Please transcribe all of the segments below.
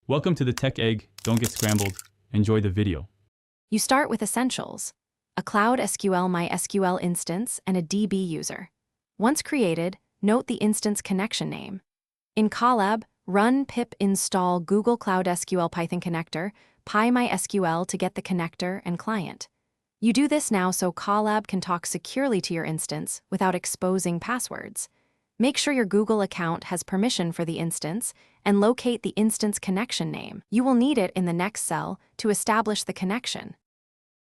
Welcome to the Tech Egg. Don't get scrambled. Enjoy the video. You start with essentials: a Cloud SQL MySQL instance and a DB user. Once created, note the instance connection name. In Colab, run pip install Google Cloud SQL Python connector PyMySQL to get the connector and client. You do this now so Colab can talk securely to your instance without exposing passwords. Make sure your Google account has permission for the instance and locate the instance connection name. You will need it in the next cell to establish the connection.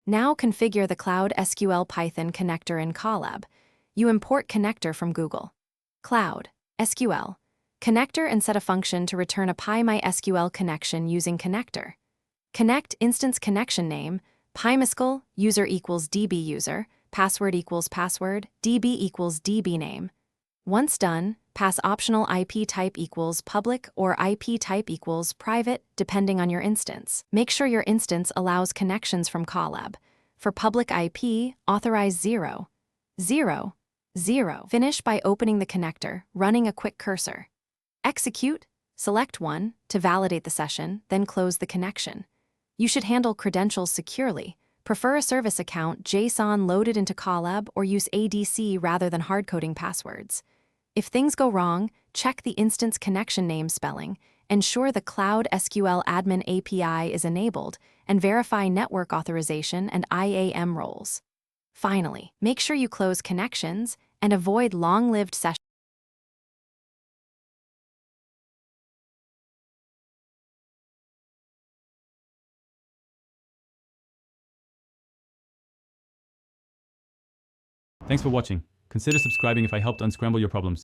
Now configure the Cloud SQL Python connector in Colab. You import connector from Google Cloud SQL connector and set a function to return a PyMySQL connection using connector. Connect instance connection name, Mysql, user equals DB user, password equals password, DB equals DB name. Once done, pass optional IP type equals public or IP type equals private, depending on your instance. Make sure your instance allows connections from Colab. For public IP, authorize 0, 0, 0. Finish by opening the connector, running a quick cursor. Execute, select one to validate the session, then close the connection. You should handle credentials securely. Prefer a service account JSON loaded into Colab or use ADC rather than hard-coding passwords. If things go wrong, check the instance connection name spelling, ensure the Cloud SQL Admin API is enabled, and verify network authorization and IAM roles. Finally, make sure you close connections and avoid long-lived sessions. Thanks for watching. Consider subscribing if I helped unscramble your problems.